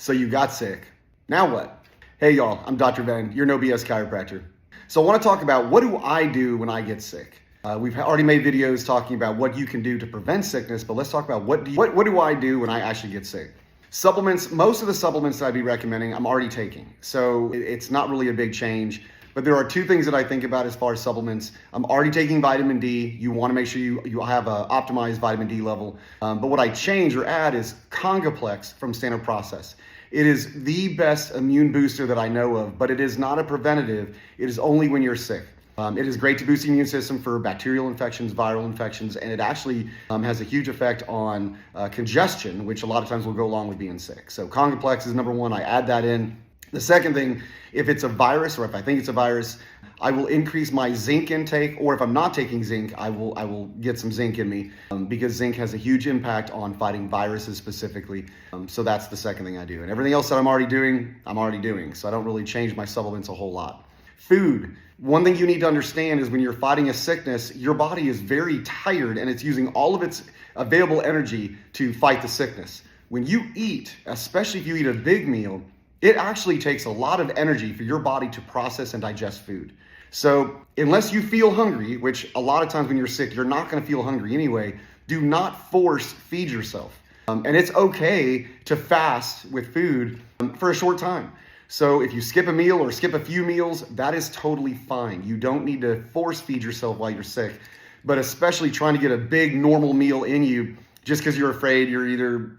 So you got sick. Now what? Hey y'all, I'm Dr. Venn, your no BS chiropractor. So I want to talk about what do I do when I get sick. We've already made videos talking about what you can do to prevent sickness, but let's talk about what do I do when I actually get sick. Supplements, most of the supplements that I'd be recommending, I'm already taking. So it's not really a big change. But there are two things that I think about as far as supplements. I'm already taking vitamin D. You want to make sure you have an optimized vitamin D level. But what I change or add is Congoplex from Standard Process. It is the best immune booster that I know of, but it is not a preventative. It is only when you're sick. It is great to boost the immune system for bacterial infections, viral infections, and it actually has a huge effect on congestion, which a lot of times will go along with being sick. So Congoplex is number one. I add that in. The second thing, if it's a virus or if I think it's a virus, I will increase my zinc intake, or if I'm not taking zinc, I will get some zinc in me because zinc has a huge impact on fighting viruses specifically. So that's the second thing I do. And everything else that I'm already doing. So I don't really change my supplements a whole lot. Food. One thing you need to understand is when you're fighting a sickness, your body is very tired and it's using all of its available energy to fight the sickness. When you eat, especially if you eat a big meal, it actually takes a lot of energy for your body to process and digest food. So unless you feel hungry, which a lot of times when you're sick, you're not going to feel hungry anyway, do not force feed yourself. And it's okay to fast with food for a short time. So if you skip a meal or skip a few meals, that is totally fine. You don't need to force feed yourself while you're sick, but especially trying to get a big normal meal in you just because you're afraid you're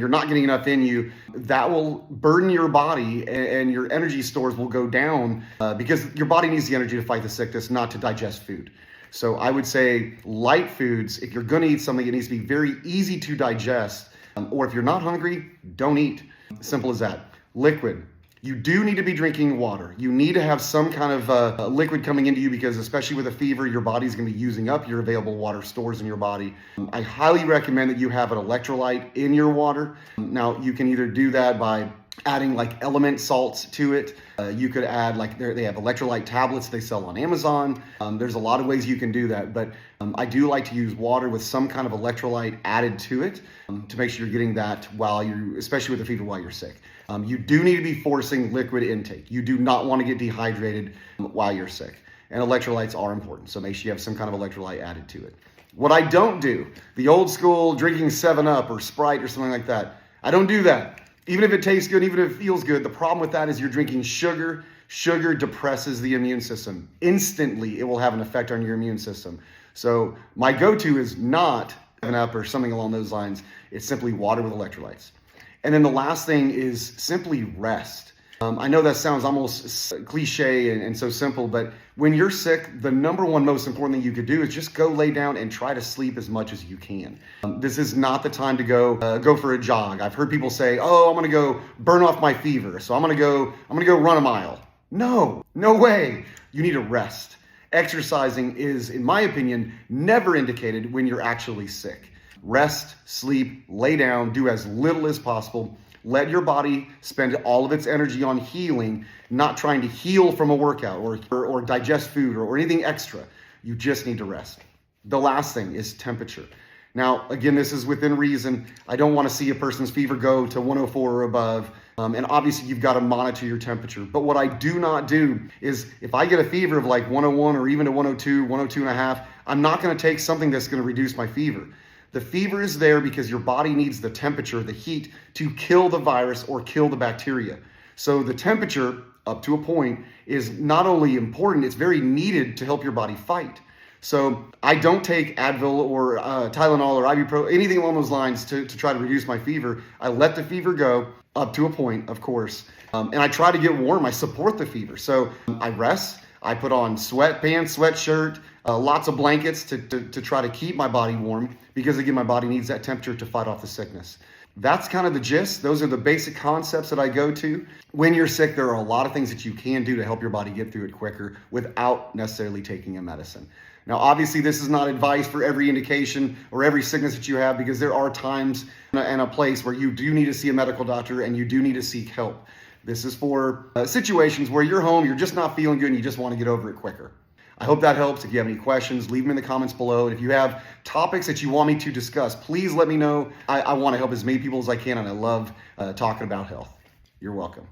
not getting enough in you, that will burden your body and your energy stores will go down because your body needs the energy to fight the sickness, not to digest food. So I would say light foods, if you're going to eat something, it needs to be very easy to digest. Or if you're not hungry, don't eat. Simple as that. Liquid. You do need to be drinking water. You need to have some kind of liquid coming into you because especially with a fever, your body's going to be using up your available water stores in your body. I highly recommend that you have an electrolyte in your water. Now, you can either do that by adding like element salts to it. You could add they have electrolyte tablets they sell on Amazon. There's a lot of ways you can do that, but I do like to use water with some kind of electrolyte added to it to make sure you're getting that especially with a fever while you're sick. You do need to be forcing liquid intake. You do not want to get dehydrated while you're sick. And electrolytes are important, so make sure you have some kind of electrolyte added to it. What I don't do, the old school drinking 7-Up or Sprite or something like that, I don't do that. Even if it tastes good, even if it feels good, the problem with that is you're drinking sugar. Sugar depresses the immune system. Instantly, it will have an effect on your immune system. So my go-to is not 7-Up or something along those lines. It's simply water with electrolytes. And then the last thing is simply rest. I know that sounds almost cliche and so simple, but when you're sick, the number one most important thing you could do is just go lay down and try to sleep as much as you can. This is not the time to go for a jog. I've heard people say, "Oh, I'm going to go burn off my fever, so I'm going to go run a mile." No way. You need to rest. Exercising is, in my opinion, never indicated when you're actually sick. Rest, sleep, lay down, do as little as possible. Let your body spend all of its energy on healing, not trying to heal from a workout or digest food or anything extra. You just need to rest. The last thing is temperature. Now, again, this is within reason. I don't want to see a person's fever go to 104 or above. And obviously, you've got to monitor your temperature. But what I do not do is if I get a fever of like 101 or even a 102, 102 and a half, I'm not going to take something that's going to reduce my fever. The fever is there because your body needs the temperature, the heat, to kill the virus or kill the bacteria. So the temperature, up to a point, is not only important, it's very needed to help your body fight. So I don't take Advil or Tylenol or ibuprofen, anything along those lines to try to reduce my fever. I let the fever go up to a point, of course, and I try to get warm. I support the fever. So I rest. I put on sweatpants, sweatshirt, lots of blankets to try to keep my body warm because, again, my body needs that temperature to fight off the sickness. That's kind of the gist. Those are the basic concepts that I go to. When you're sick, there are a lot of things that you can do to help your body get through it quicker without necessarily taking a medicine. Now, obviously, this is not advice for every indication or every sickness that you have because there are times and a place where you do need to see a medical doctor and you do need to seek help. This is for situations where you're home, you're just not feeling good, and you just want to get over it quicker. I hope that helps. If you have any questions, leave them in the comments below. And if you have topics that you want me to discuss, please let me know. I want to help as many people as I can, and I love talking about health. You're welcome.